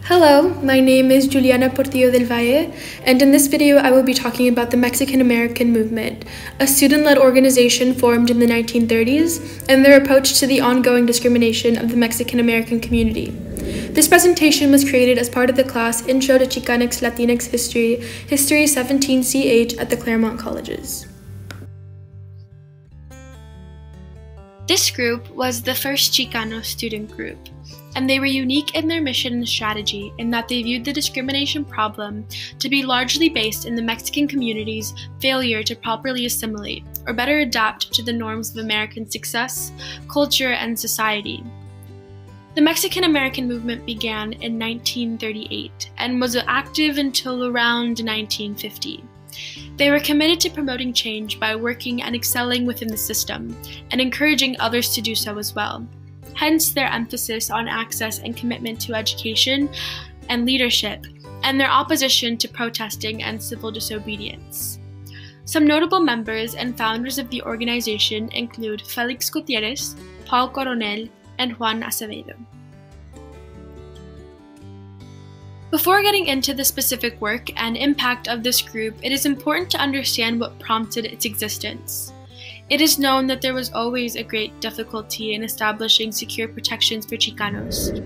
Hello, my name is Julianna Portillo del Valle, and in this video I will be talking about the Mexican American Movement, a student-led organization formed in the 1930s, and their approach to the ongoing discrimination of the Mexican American community. This presentation was created as part of the class Intro to Chicanx Latinx History, History 17CH at the Claremont Colleges. This group was the first Chicano student group, and they were unique in their mission and strategy in that they viewed the discrimination problem to be largely based in the Mexican community's failure to properly assimilate or better adapt to the norms of American success, culture, and society. The Mexican American movement began in 1938 and was active until around 1950. They were committed to promoting change by working and excelling within the system and encouraging others to do so as well. Hence their emphasis on access and commitment to education and leadership, and their opposition to protesting and civil disobedience. Some notable members and founders of the organization include Felix Gutierrez, Paul Coronel, and Juan Acevedo. Before getting into the specific work and impact of this group, it is important to understand what prompted its existence. It is known that there was always a great difficulty in establishing secure protections for Chicanos.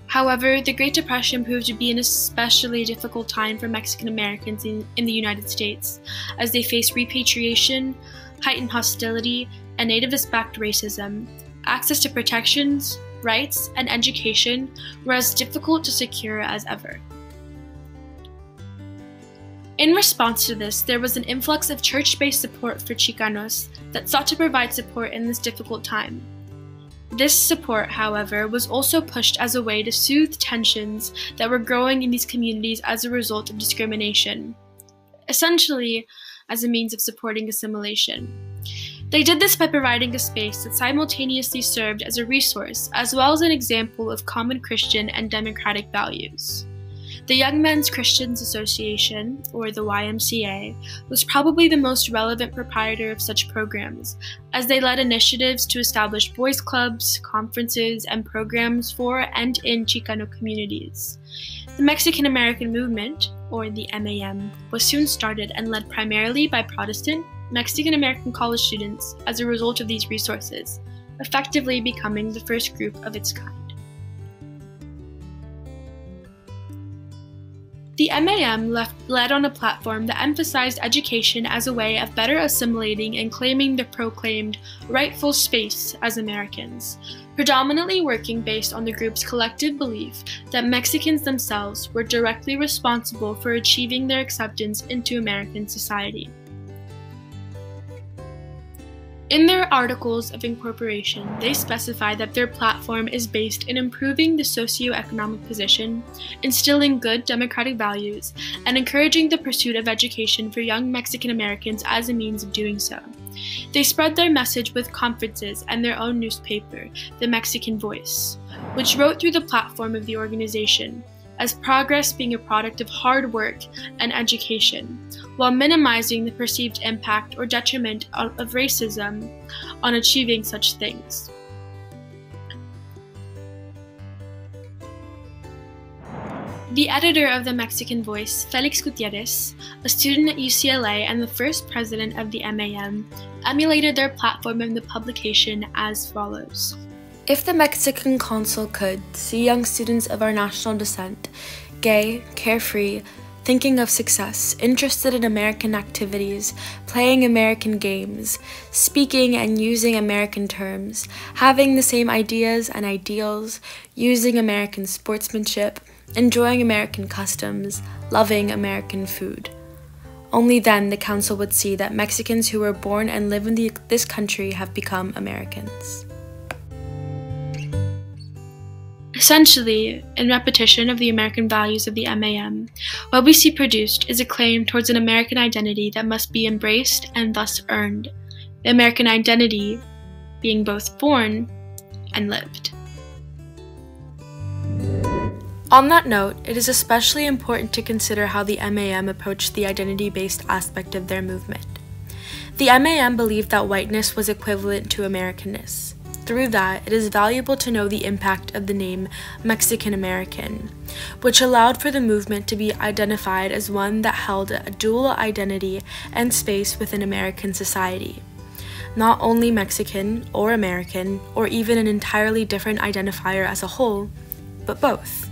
However, the Great Depression proved to be an especially difficult time for Mexican Americans in the United States, as they faced repatriation, heightened hostility, and nativist-backed racism. Access to protections, rights, and education were as difficult to secure as ever. In response to this, there was an influx of church-based support for Chicanos that sought to provide support in this difficult time. This support, however, was also pushed as a way to soothe tensions that were growing in these communities as a result of discrimination, essentially as a means of supporting assimilation. They did this by providing a space that simultaneously served as a resource as well as an example of common Christian and democratic values. The Young Men's Christians Association, or the YMCA, was probably the most relevant proprietor of such programs, as they led initiatives to establish boys' clubs, conferences, and programs for and in Chicano communities. The Mexican American Movement, or the MAM, was soon started and led primarily by Protestant Mexican American college students as a result of these resources, effectively becoming the first group of its kind. The MAM led on a platform that emphasized education as a way of better assimilating and claiming the proclaimed rightful space as Americans, predominantly working based on the group's collective belief that Mexicans themselves were directly responsible for achieving their acceptance into American society. In their articles of incorporation, they specify that their platform is based in improving the socioeconomic position, instilling good democratic values, and encouraging the pursuit of education for young Mexican Americans as a means of doing so. They spread their message with conferences and their own newspaper, The Mexican Voice, which wrote through the platform of the organization, as progress being a product of hard work and education, while minimizing the perceived impact or detriment of racism on achieving such things. The editor of the Mexican Voice, Felix Gutierrez, a student at UCLA and the first president of the MAM, emulated their platform in the publication as follows. If the Mexican consul could see young students of our national descent, gay, carefree, thinking of success, interested in American activities, playing American games, speaking and using American terms, having the same ideas and ideals, using American sportsmanship, enjoying American customs, loving American food. Only then the council would see that Mexicans who were born and live in this country have become Americans. Essentially, in repetition of the American values of the MAM, what we see produced is a claim towards an American identity that must be embraced and thus earned, the American identity being both born and lived. On that note, it is especially important to consider how the MAM approached the identity-based aspect of their movement. The MAM believed that whiteness was equivalent to Americanness. through that, it is valuable to know the impact of the name Mexican American, which allowed for the movement to be identified as one that held a dual identity and space within American society. Not only Mexican or American, or even an entirely different identifier as a whole, but both.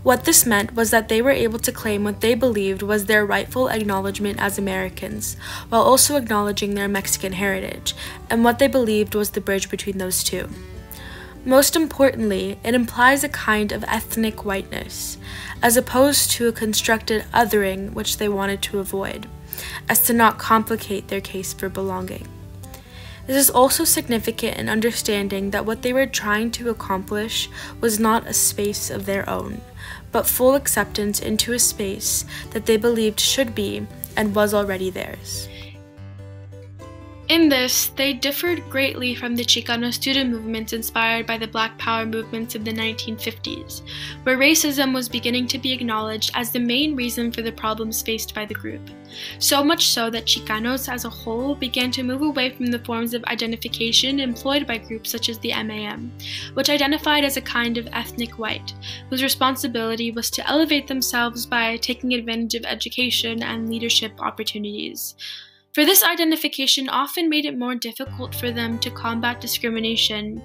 What this meant was that they were able to claim what they believed was their rightful acknowledgement as Americans, while also acknowledging their Mexican heritage, and what they believed was the bridge between those two. Most importantly, it implies a kind of ethnic whiteness, as opposed to a constructed othering which they wanted to avoid, as to not complicate their case for belonging. This is also significant in understanding that what they were trying to accomplish was not a space of their own, but full acceptance into a space that they believed should be and was already theirs. In this, they differed greatly from the Chicano student movements inspired by the Black Power movements of the 1950s, where racism was beginning to be acknowledged as the main reason for the problems faced by the group. So much so that Chicanos as a whole began to move away from the forms of identification employed by groups such as the MAM, which identified as a kind of ethnic white, whose responsibility was to elevate themselves by taking advantage of education and leadership opportunities. For this identification often made it more difficult for them to combat discrimination,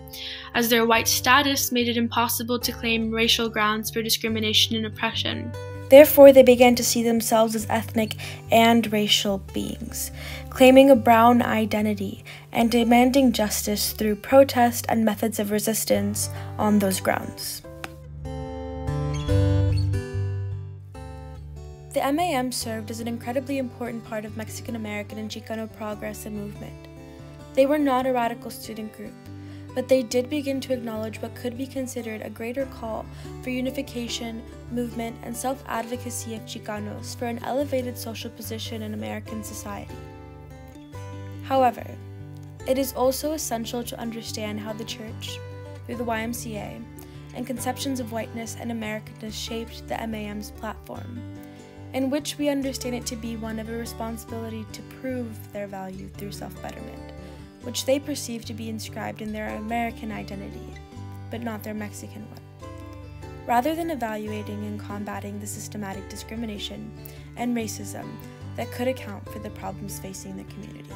as their white status made it impossible to claim racial grounds for discrimination and oppression. Therefore, they began to see themselves as ethnic and racial beings, claiming a brown identity and demanding justice through protest and methods of resistance on those grounds. The MAM served as an incredibly important part of Mexican American and Chicano progress and movement. They were not a radical student group, but they did begin to acknowledge what could be considered a greater call for unification, movement, and self-advocacy of Chicanos for an elevated social position in American society. However, it is also essential to understand how the church, through the YMCA, and conceptions of whiteness and Americanness shaped the MAM's platform, in which we understand it to be one of a responsibility to prove their value through self-betterment, which they perceive to be inscribed in their American identity, but not their Mexican one. Rather than evaluating and combating the systematic discrimination and racism that could account for the problems facing the community.